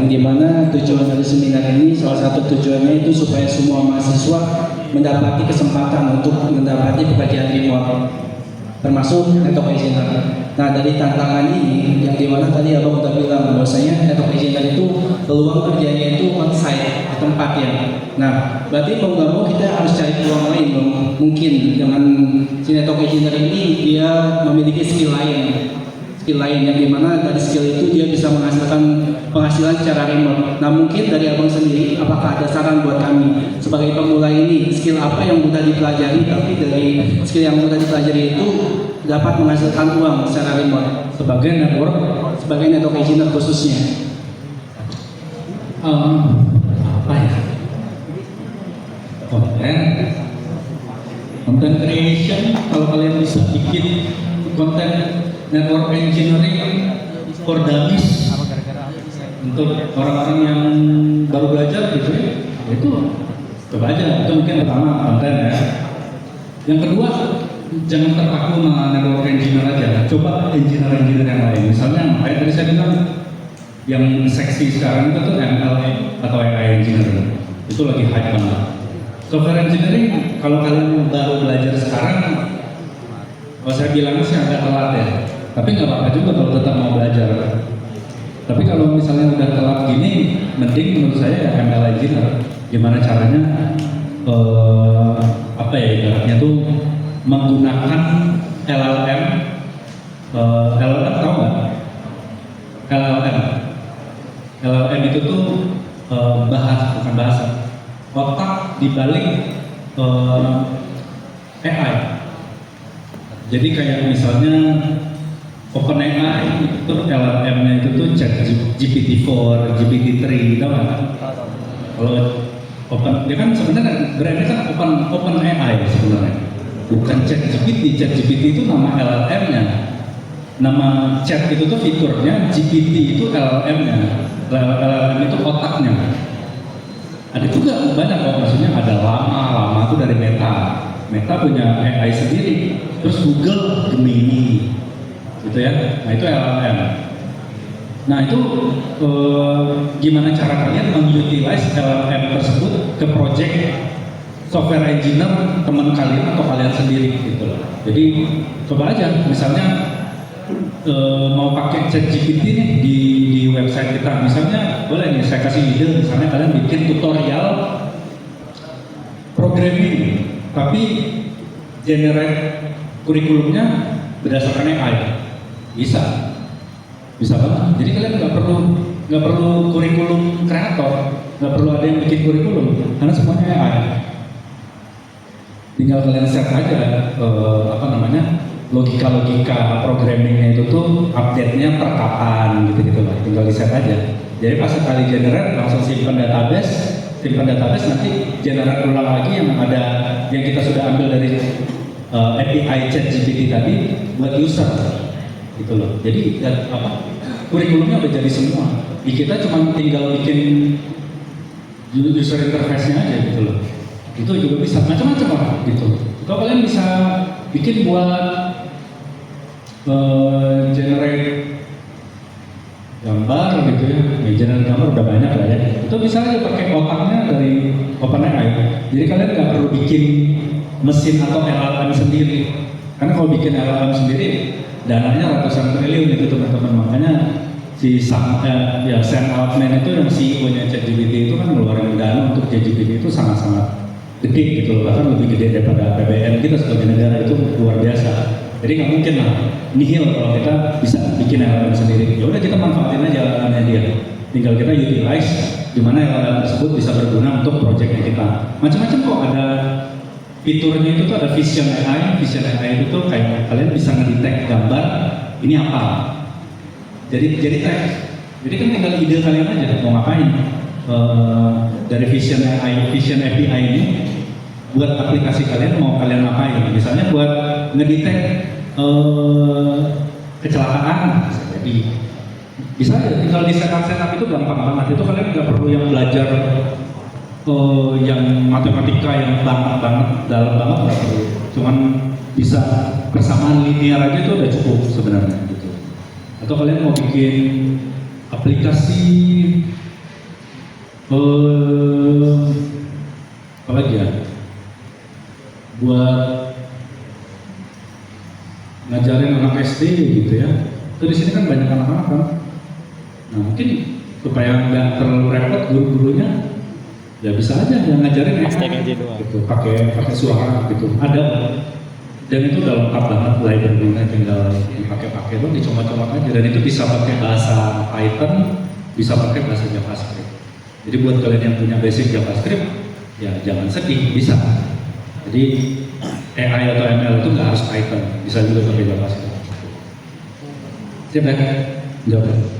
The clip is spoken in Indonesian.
yang dimana tujuan dari seminar ini salah satu tujuannya itu supaya semua mahasiswa mendapati kesempatan untuk mendapati pekerjaan remote termasuk network engineer. Nah dari tantangan ini yang dimana tadi abang udah bilang bahwasanya network engineer itu peluang kerjanya itu on site di tempat ya. Nah berarti mau nggak mau kita harus cari peluang lain dong. Mungkin dengan si network engineer ini dia memiliki skill lain yang dimana dari skill itu dia bisa menghasilkan penghasilan secara remote. Nah mungkin dari abang sendiri apakah ada saran buat kami sebagai pemula ini skill apa yang mudah dipelajari tapi dari skill yang mudah dipelajari itu dapat menghasilkan uang secara remote sebagai network engineer khususnya. Apa ya? Content creation, kalau kalian bisa bikin konten network engineering for dummies untuk orang-orang yang baru belajar gitu ya, itu coba aja. Itu mungkin pertama konten ya. Yang kedua, jangan terpaku sama network engineer aja, coba engineer yang lain. Misalnya kayak tadi saya bilang yang seksi sekarang itu tuh ML atau AI engineer, itu lagi hype banget. Software engineering kalau kalian baru belajar sekarang, kalau saya bilang sih agak telat ya, tapi nggak apa-apa juga kalau tetap mau belajar. Tapi kalau misalnya udah telat gini, mending menurut saya ya ML engineer. Gimana caranya? Apa ya ibaratnya tuh menggunakan LLM. LLM tahu nggak? LLM itu tuh bukan bahasa, otak dibalik AI. Jadi kayak misalnya OpenAI itu LLM-nya itu tuh GPT-4, GPT-3, tahu nggak? Kalau dia kan sebenarnya brandnya kan OpenAI sebenarnya, bukan ChatGPT itu nama LLM-nya. Nama chat itu tuh fiturnya, GPT itu LLM-nya, LLM itu otaknya. Ada juga banyak kok, maksudnya ada lama itu dari Meta punya AI sendiri, terus Google Gemini, gitu ya. Nah itu LLM. Nah itu gimana cara kalian mengutilize LLM tersebut ke project software engineer teman kalian atau kalian sendiri gitu loh. Jadi coba aja, misalnya mau pakai ChatGPT nih di website kita, misalnya boleh nih saya kasih ide, misalnya kalian bikin tutorial programming tapi generate kurikulumnya berdasarkan AI, bisa banget. Jadi kalian nggak perlu kurikulum kreator, nggak perlu ada yang bikin kurikulum karena semuanya AI. Tinggal kalian set aja logika programmingnya itu tuh update-nya per kapan gitu lah, tinggal di set aja. Jadi pas sekali generate langsung simpan database nanti generate ulang lagi yang kita sudah ambil dari API ChatGPT tadi buat user gitu loh. Jadi kurikulumnya udah jadi semua. Di kita cuma tinggal bikin user interface-nya aja gitu loh. Itu juga bisa macam-macam lah gitu. Kalau kalian bisa bikin buat generate gambar gitu ya, generate gambar udah banyak lah ya. Itu bisa aja pakai otaknya dari OpenAI. Jadi kalian nggak perlu bikin mesin atau LLM sendiri. Karena kalau bikin LLM sendiri dananya ratusan triliun itu teman-teman. Makanya si Sam Altman itu yang CEO-nya ChatGPT itu kan ngeluarin dana untuk ChatGPT itu sangat-sangat gede gitu loh, bahkan lebih gede daripada APBN kita sebagai negara, itu luar biasa. Jadi nggak mungkin lah nihil kalau kita bisa bikin LLM sendiri. Ya udah kita manfaatin aja LLM-nya dia. Tinggal kita utilize gimana LLM tersebut bisa berguna untuk projectnya kita. Macam-macam kok, ada fiturnya itu tuh ada Vision AI. Vision AI itu tuh kayak kalian bisa ngedetect gambar ini apa. Jadi teks. Jadi kan tinggal ide kalian aja mau ngapain. Dari Vision API ini buat aplikasi kalian mau kalian ngapain. Misalnya buat ngedetect kecelakaan, jadi bisa aja tinggal di setup itu gampang banget. Itu kalian nggak perlu yang belajar yang matematika yang banget dalam banget, nggak perlu. Cuman bisa persamaan linear aja itu udah cukup sebenarnya gitu. Atau kalian mau bikin aplikasi Apa lagi ya? Buat ngajarin anak SD gitu ya. Itu di sini kan banyak anak-anak kan. Nah mungkin supaya nggak terlalu repot guru-gurunya, ya bisa aja yang ngajarin gitu, pakai suara gitu. Ada dan itu udah lengkap banget library-nya, tinggal dipakai-pakai dong, dicomot-comot aja. Dan itu bisa pakai bahasa Python, bisa pakai bahasa JavaScript. Jadi buat kalian yang punya basic JavaScript, ya jangan sedih, bisa. Jadi AI atau ML itu nggak harus Python, bisa juga pakai JavaScript. Siap ya? Jawab.